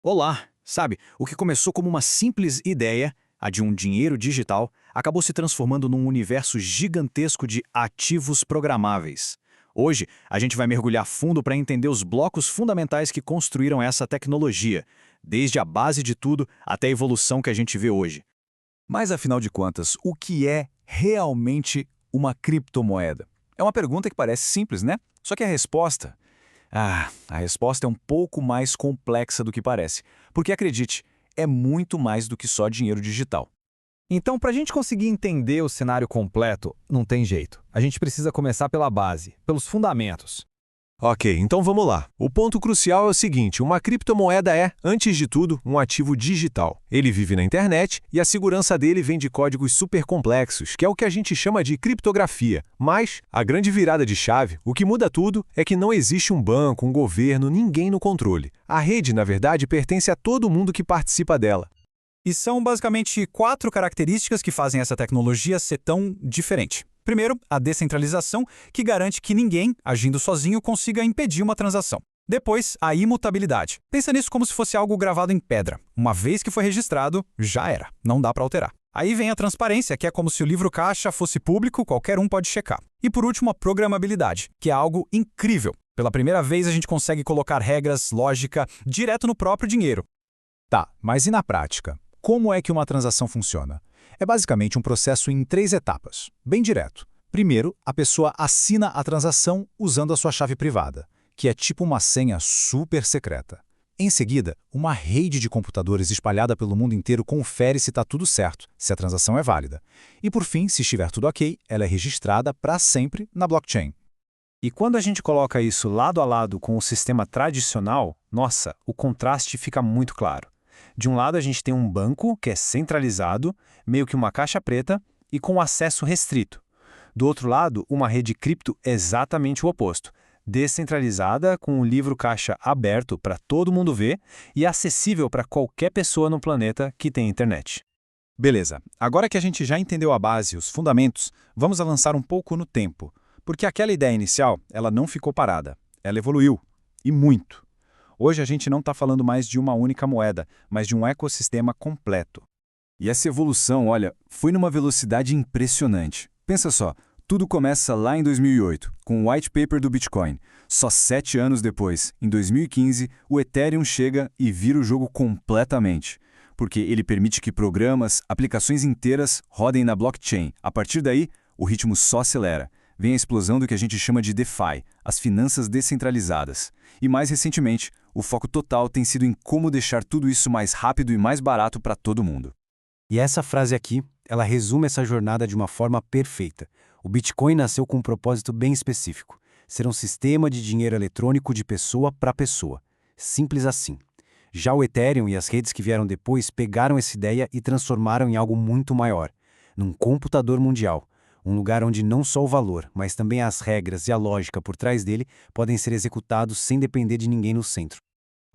Olá! Sabe, o que começou como uma simples ideia, a de um dinheiro digital, acabou se transformando num universo gigantesco de ativos programáveis. Hoje, a gente vai mergulhar fundo para entender os blocos fundamentais que construíram essa tecnologia, desde a base de tudo até a evolução que a gente vê hoje. Mas afinal de contas, o que é realmente uma criptomoeda? É uma pergunta que parece simples, né? Só que a resposta é um pouco mais complexa do que parece. Porque acredite, é muito mais do que só dinheiro digital. Então, para a gente conseguir entender o cenário completo, não tem jeito. A gente precisa começar pela base, pelos fundamentos. Ok, então vamos lá. O ponto crucial é o seguinte: uma criptomoeda é, antes de tudo, um ativo digital. Ele vive na internet e a segurança dele vem de códigos supercomplexos, que é o que a gente chama de criptografia. Mas a grande virada de chave, o que muda tudo, é que não existe um banco, um governo, ninguém no controle. A rede, na verdade, pertence a todo mundo que participa dela. E são basicamente 4 características que fazem essa tecnologia ser tão diferente. Primeiro, a descentralização, que garante que ninguém, agindo sozinho, consiga impedir uma transação. Depois, a imutabilidade. Pensa nisso como se fosse algo gravado em pedra. Uma vez que foi registrado, já era. Não dá para alterar. Aí vem a transparência, que é como se o livro caixa fosse público, qualquer um pode checar. E por último, a programabilidade, que é algo incrível. Pela primeira vez, a gente consegue colocar regras, lógica, direto no próprio dinheiro. Tá, mas e na prática? Como é que uma transação funciona? É basicamente um processo em 3 etapas, bem direto. Primeiro, a pessoa assina a transação usando a sua chave privada, que é tipo uma senha super secreta. Em seguida, uma rede de computadores espalhada pelo mundo inteiro confere se está tudo certo, se a transação é válida. E por fim, se estiver tudo ok, ela é registrada para sempre na blockchain. E quando a gente coloca isso lado a lado com o sistema tradicional, nossa, o contraste fica muito claro. De um lado, a gente tem um banco que é centralizado, meio que uma caixa preta, e com acesso restrito. Do outro lado, uma rede cripto é exatamente o oposto, descentralizada, com o livro caixa aberto para todo mundo ver e acessível para qualquer pessoa no planeta que tem internet. Beleza, agora que a gente já entendeu a base, os fundamentos, vamos avançar um pouco no tempo. Porque aquela ideia inicial, ela não ficou parada. Ela evoluiu. E muito. Hoje a gente não está falando mais de uma única moeda, mas de um ecossistema completo. E essa evolução, olha, foi numa velocidade impressionante. Pensa só, tudo começa lá em 2008, com o white paper do Bitcoin. Só 7 anos depois, em 2015, o Ethereum chega e vira o jogo completamente. Porque ele permite que programas, aplicações inteiras rodem na blockchain. A partir daí, o ritmo só acelera. Vem a explosão do que a gente chama de DeFi, as finanças descentralizadas. E mais recentemente, o foco total tem sido em como deixar tudo isso mais rápido e mais barato para todo mundo. E essa frase aqui, ela resume essa jornada de uma forma perfeita. O Bitcoin nasceu com um propósito bem específico: ser um sistema de dinheiro eletrônico de pessoa para pessoa. Simples assim. Já o Ethereum e as redes que vieram depois pegaram essa ideia e transformaram em algo muito maior, num computador mundial. Um lugar onde não só o valor, mas também as regras e a lógica por trás dele podem ser executados sem depender de ninguém no centro.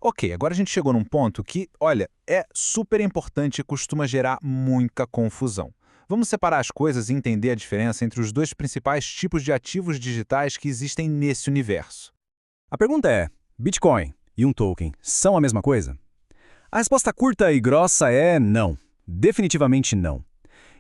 Ok, agora a gente chegou num ponto que, olha, é super importante e costuma gerar muita confusão. Vamos separar as coisas e entender a diferença entre os 2 principais tipos de ativos digitais que existem nesse universo. A pergunta é, Bitcoin e um token são a mesma coisa? A resposta curta e grossa é não. Definitivamente não.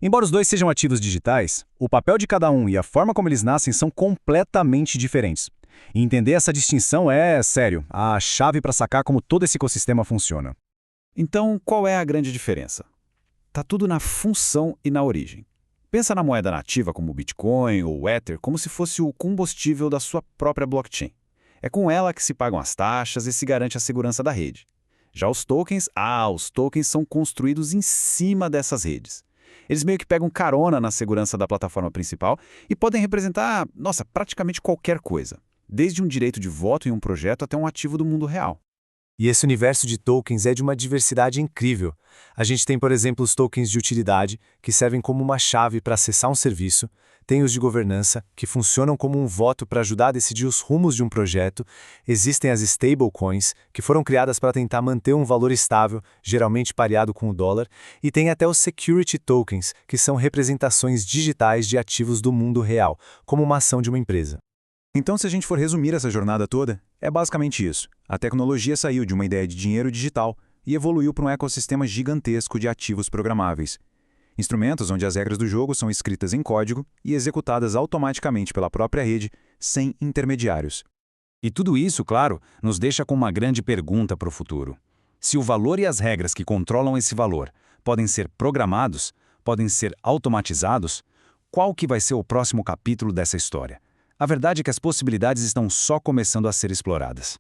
Embora os 2 sejam ativos digitais, o papel de cada um e a forma como eles nascem são completamente diferentes. E entender essa distinção é, sério, a chave para sacar como todo esse ecossistema funciona. Então, qual é a grande diferença? Tá tudo na função e na origem. Pensa na moeda nativa como o Bitcoin ou o Ether como se fosse o combustível da sua própria blockchain. É com ela que se pagam as taxas e se garante a segurança da rede. Já os tokens são construídos em cima dessas redes. Eles meio que pegam carona na segurança da plataforma principal e podem representar, praticamente qualquer coisa. Desde um direito de voto em um projeto até um ativo do mundo real. E esse universo de tokens é de uma diversidade incrível. A gente tem, por exemplo, os tokens de utilidade, que servem como uma chave para acessar um serviço, tem os de governança, que funcionam como um voto para ajudar a decidir os rumos de um projeto, existem as stablecoins, que foram criadas para tentar manter um valor estável, geralmente pareado com o dólar, e tem até os security tokens, que são representações digitais de ativos do mundo real, como uma ação de uma empresa. Então, se a gente for resumir essa jornada toda, é basicamente isso. A tecnologia saiu de uma ideia de dinheiro digital e evoluiu para um ecossistema gigantesco de ativos programáveis. Instrumentos onde as regras do jogo são escritas em código e executadas automaticamente pela própria rede, sem intermediários. E tudo isso, claro, nos deixa com uma grande pergunta para o futuro. Se o valor e as regras que controlam esse valor podem ser programados, podem ser automatizados, qual que vai ser o próximo capítulo dessa história? A verdade é que as possibilidades estão só começando a ser exploradas.